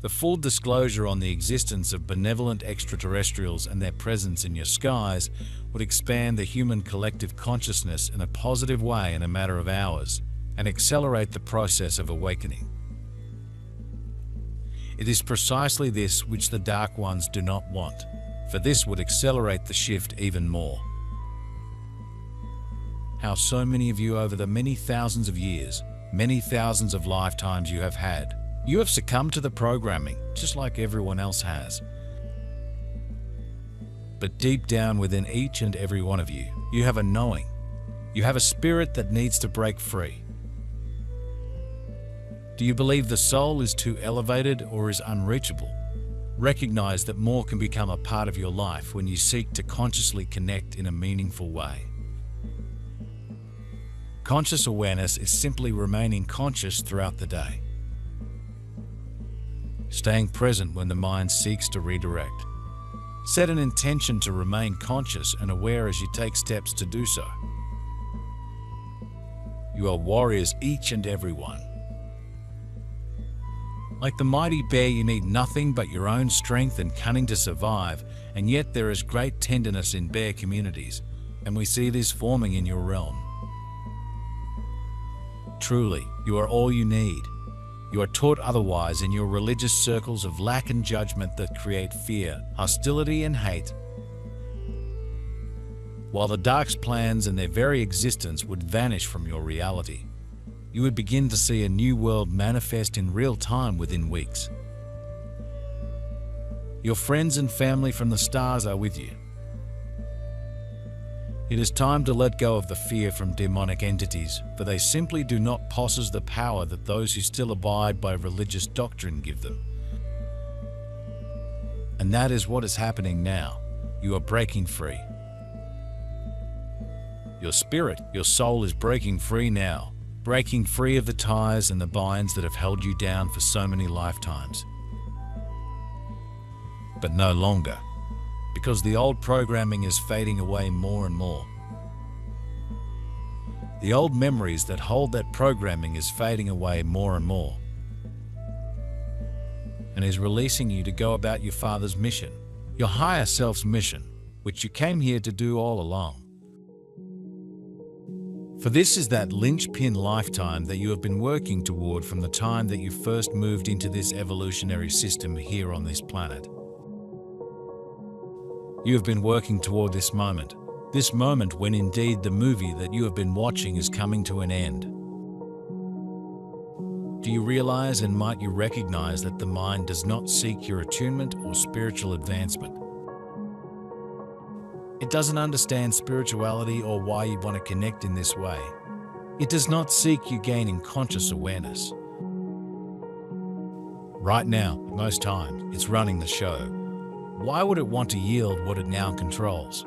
The full disclosure on the existence of benevolent extraterrestrials and their presence in your skies would expand the human collective consciousness in a positive way in a matter of hours and accelerate the process of awakening. It is precisely this which the Dark Ones do not want, for this would accelerate the shift even more. How so many of you over the many thousands of years, many thousands of lifetimes you have had, you have succumbed to the programming, just like everyone else has. But deep down within each and every one of you, you have a knowing. You have a spirit that needs to break free. Do you believe the soul is too elevated or is unreachable? Recognize that more can become a part of your life when you seek to consciously connect in a meaningful way. Conscious awareness is simply remaining conscious throughout the day. Staying present when the mind seeks to redirect. Set an intention to remain conscious and aware as you take steps to do so. You are warriors, each and every one. Like the mighty bear, you need nothing but your own strength and cunning to survive, and yet there is great tenderness in bear communities, and we see this forming in your realm. Truly, you are all you need. You are taught otherwise in your religious circles of lack and judgment that create fear, hostility, and hate. While the Dark's plans and their very existence would vanish from your reality, you would begin to see a new world manifest in real time within weeks. Your friends and family from the stars are with you. It is time to let go of the fear from demonic entities, for they simply do not possess the power that those who still abide by religious doctrine give them. And that is what is happening now. You are breaking free. Your spirit, your soul is breaking free now, breaking free of the ties and the binds that have held you down for so many lifetimes. But no longer, because the old programming is fading away more and more. The old memories that hold that programming is fading away more and more, and is releasing you to go about your Father's mission, your higher self's mission, which you came here to do all along. For this is that linchpin lifetime that you have been working toward from the time that you first moved into this evolutionary system here on this planet. You have been working toward this moment when indeed the movie that you have been watching is coming to an end. Do you realize and might you recognize that the mind does not seek your attunement or spiritual advancement? It doesn't understand spirituality or why you want to connect in this way. It does not seek you gaining conscious awareness. Right now, most times, it's running the show. Why would it want to yield what it now controls?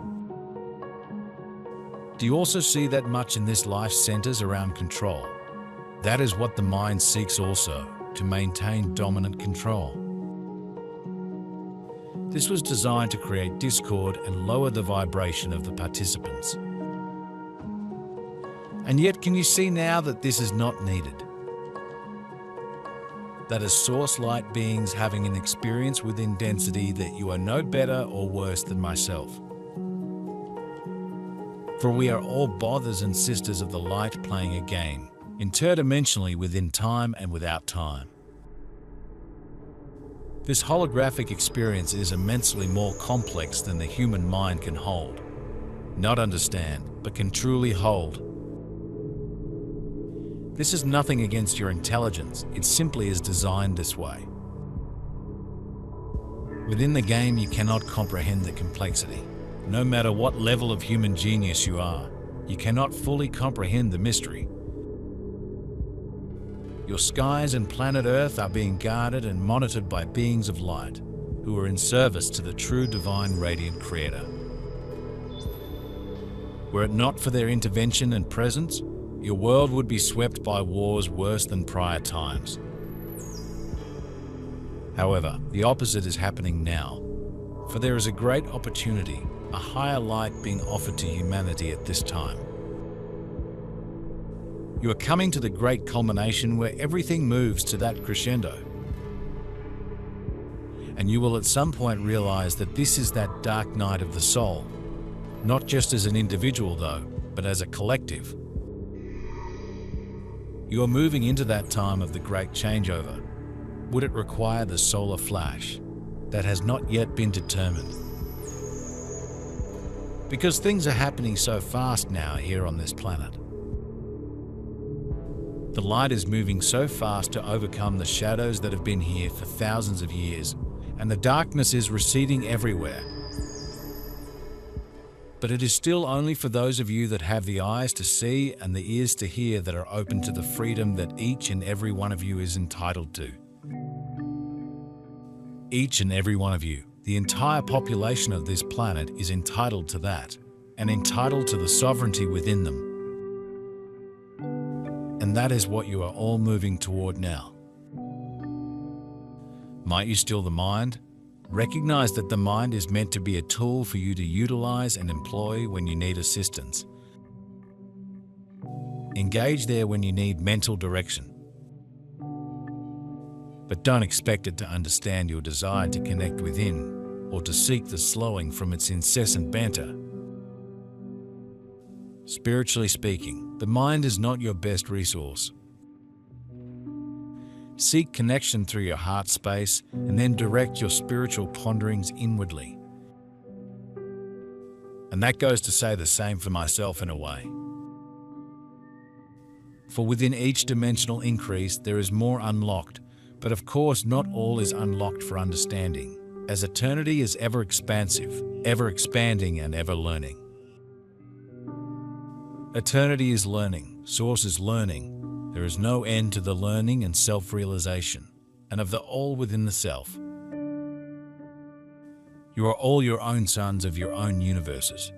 Do you also see that much in this life centers around control? That is what the mind seeks also, to maintain dominant control. This was designed to create discord and lower the vibration of the participants. And yet, can you see now that this is not needed? That as source light beings having an experience within density that you are no better or worse than myself. For we are all brothers and sisters of the light playing a game, interdimensionally within time and without time. This holographic experience is immensely more complex than the human mind can hold. Not understand, but can truly hold. This is nothing against your intelligence, it simply is designed this way. Within the game, you cannot comprehend the complexity. No matter what level of human genius you are, you cannot fully comprehend the mystery. Your skies and planet Earth are being guarded and monitored by beings of light, who are in service to the true divine radiant creator. Were it not for their intervention and presence, your world would be swept by wars worse than prior times. However, the opposite is happening now, for there is a great opportunity, a higher light being offered to humanity at this time. You are coming to the great culmination where everything moves to that crescendo. and you will at some point realize that this is that dark night of the soul, not just as an individual though, but as a collective. You are moving into that time of the great changeover. Would it require the solar flash? That has not yet been determined. Because things are happening so fast now here on this planet. The light is moving so fast to overcome the shadows that have been here for thousands of years, and the darkness is receding everywhere. But it is still only for those of you that have the eyes to see and the ears to hear that are open to the freedom that each and every one of you is entitled to. Each and every one of you, the entire population of this planet, is entitled to that, and entitled to the sovereignty within them. And that is what you are all moving toward now. Might you still the mind? Recognize that the mind is meant to be a tool for you to utilize and employ when you need assistance. Engage there when you need mental direction. But don't expect it to understand your desire to connect within or to seek the slowing from its incessant banter. Spiritually speaking, the mind is not your best resource. Seek connection through your heart space and then direct your spiritual ponderings inwardly. And that goes to say the same for myself in a way. For within each dimensional increase there is more unlocked, but of course not all is unlocked for understanding, as eternity is ever expansive, ever expanding and ever learning. Eternity is learning, source is learning. There is no end to the learning and self-realization, and of the all within the self. You are all your own sons of your own universes.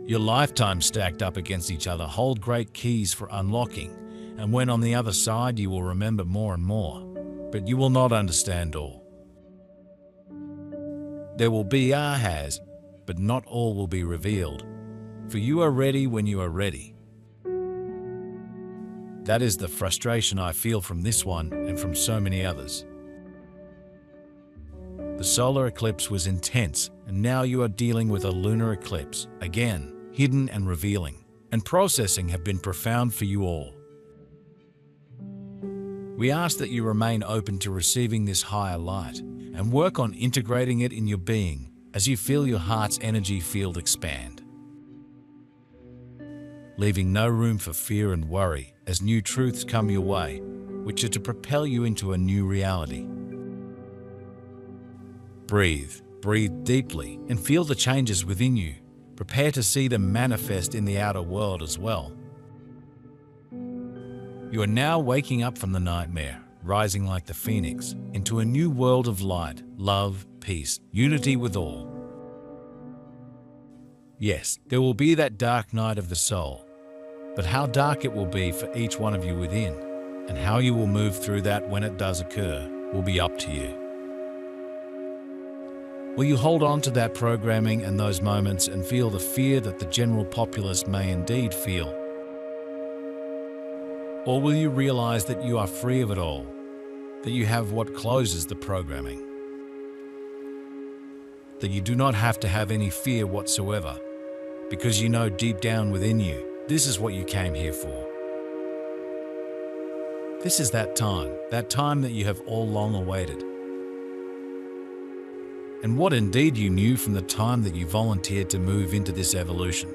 Your lifetimes stacked up against each other hold great keys for unlocking, and when on the other side you will remember more and more, but you will not understand all. There will be ahas, but not all will be revealed, for you are ready when you are ready. That is the frustration I feel from this one and from so many others. The solar eclipse was intense, and now you are dealing with a lunar eclipse, again, hidden and revealing, and processing have been profound for you all. We ask that you remain open to receiving this higher light and work on integrating it in your being as you feel your heart's energy field expand. Leaving no room for fear and worry as new truths come your way, which are to propel you into a new reality. Breathe deeply and feel the changes within you. Prepare to see them manifest in the outer world as well. You are now waking up from the nightmare, rising like the phoenix, into a new world of light, love, peace, unity with all. Yes, there will be that dark night of the soul, but how dark it will be for each one of you within, and how you will move through that when it does occur, will be up to you. Will you hold on to that programming and those moments and feel the fear that the general populace may indeed feel? Or will you realize that you are free of it all, that you have what closes the programming? That you do not have to have any fear whatsoever, because you know deep down within you, this is what you came here for. This is that time that you have all long awaited. And what indeed you knew from the time that you volunteered to move into this evolution.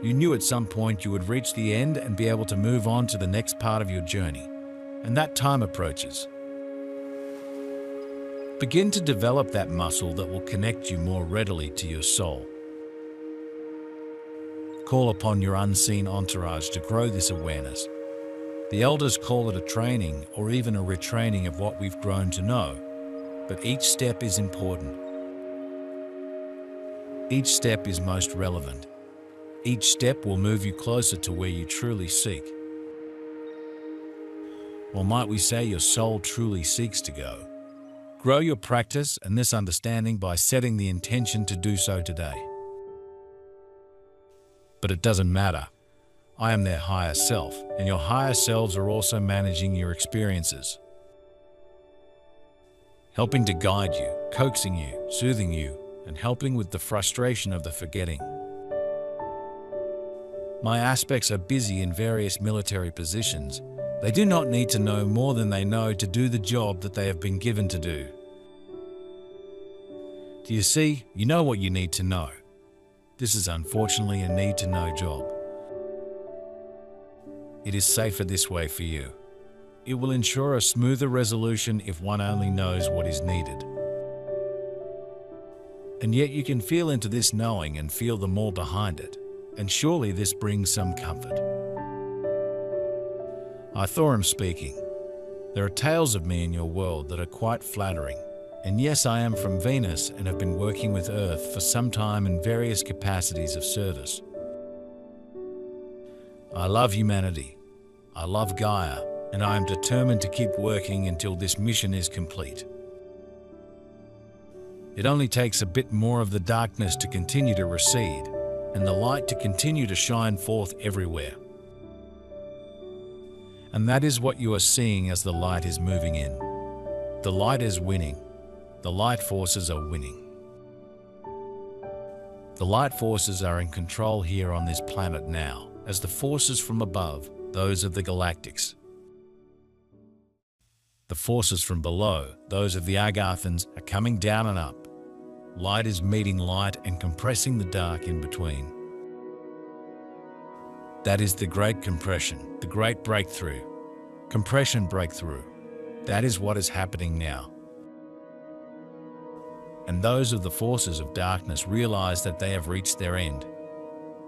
You knew at some point you would reach the end and be able to move on to the next part of your journey, and that time approaches. Begin to develop that muscle that will connect you more readily to your soul. Call upon your unseen entourage to grow this awareness. The elders call it a training or even a retraining of what we've grown to know, but each step is important. Each step is most relevant. Each step will move you closer to where you truly seek. Or might we say your soul truly seeks to go. Grow your practice and this understanding by setting the intention to do so today. But it doesn't matter. I am their higher self, and your higher selves are also managing your experiences. helping to guide you, coaxing you, soothing you, and helping with the frustration of the forgetting. My aspects are busy in various military positions. They do not need to know more than they know to do the job that they have been given to do. Do you see? You know what you need to know. This is unfortunately a need-to-know job. It is safer this way for you. It will ensure a smoother resolution if one only knows what is needed. And yet you can feel into this knowing and feel the more behind it, and surely this brings some comfort. I Thorum speaking. There are tales of me in your world that are quite flattering. And yes, I am from Venus and have been working with Earth for some time in various capacities of service. I love humanity. I love Gaia, and I am determined to keep working until this mission is complete. It only takes a bit more of the darkness to continue to recede, and the light to continue to shine forth everywhere. And that is what you are seeing as the light is moving in. The light is winning. The light forces are winning. The light forces are in control here on this planet now, as the forces from above, those of the galactics. The forces from below, those of the Argathans, are coming down and up. Light is meeting light and compressing the dark in between. That is the great compression, the great breakthrough. Compression breakthrough. That is what is happening now. And those of the forces of darkness realize that they have reached their end,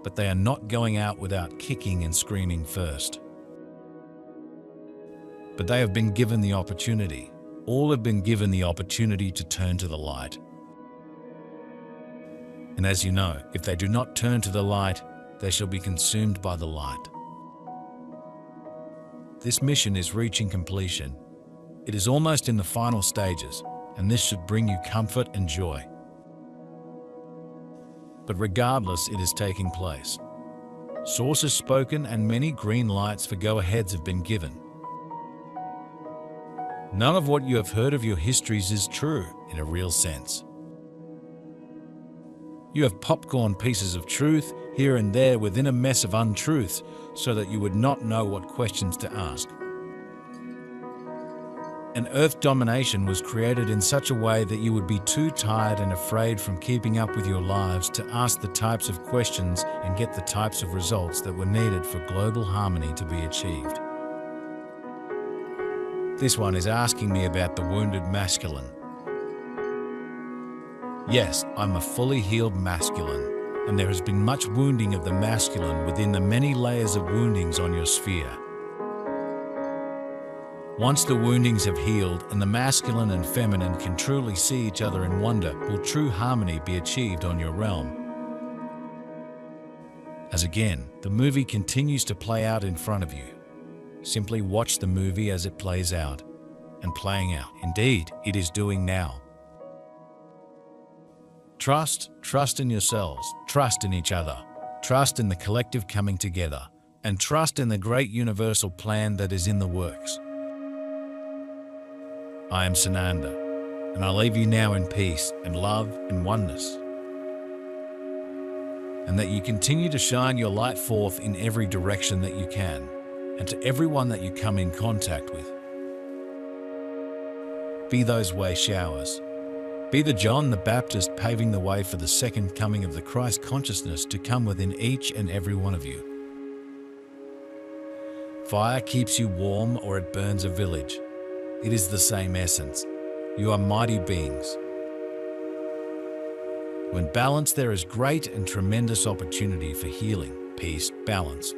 but they are not going out without kicking and screaming first. But they have been given the opportunity. All have been given the opportunity to turn to the light. And as you know, if they do not turn to the light, they shall be consumed by the light. This mission is reaching completion. It is almost in the final stages, and this should bring you comfort and joy. But regardless, it is taking place. Source has spoken and many green lights for go-aheads have been given. None of what you have heard of your histories is true in a real sense. You have popcorn pieces of truth here and there within a mess of untruths so that you would not know what questions to ask. And Earth domination was created in such a way that you would be too tired and afraid from keeping up with your lives to ask the types of questions and get the types of results that were needed for global harmony to be achieved. This one is asking me about the wounded masculine. Yes, I'm a fully healed masculine, and there has been much wounding of the masculine within the many layers of woundings on your sphere. Once the woundings have healed and the masculine and feminine can truly see each other in wonder, will true harmony be achieved on your realm. As again, the movie continues to play out in front of you. Simply watch the movie as it plays out, and playing out. Indeed, it is doing now. Trust in yourselves, trust in each other, trust in the collective coming together, and trust in the great universal plan that is in the works. I am Sananda, and I leave you now in peace and love and oneness. And that you continue to shine your light forth in every direction that you can, and to everyone that you come in contact with. Be those way showers. Be the John the Baptist paving the way for the second coming of the Christ consciousness to come within each and every one of you. Fire keeps you warm or it burns a village. It is the same essence. You are mighty beings. When balanced, there is great and tremendous opportunity for healing, peace, balance.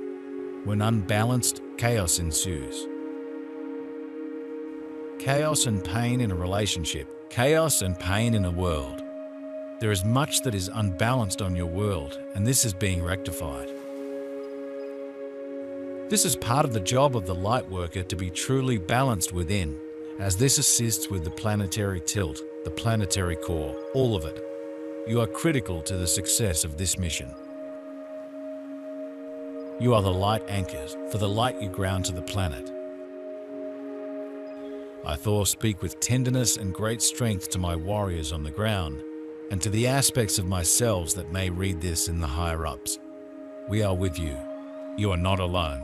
When unbalanced, chaos ensues. Chaos and pain in a relationship, chaos and pain in a world. There is much that is unbalanced on your world, and this is being rectified. This is part of the job of the light worker to be truly balanced within, as this assists with the planetary tilt, the planetary core, all of it. You are critical to the success of this mission. You are the light anchors for the light you ground to the planet. I, Thor, speak with tenderness and great strength to my warriors on the ground, and to the aspects of myself that may read this in the higher ups. We are with you. You are not alone.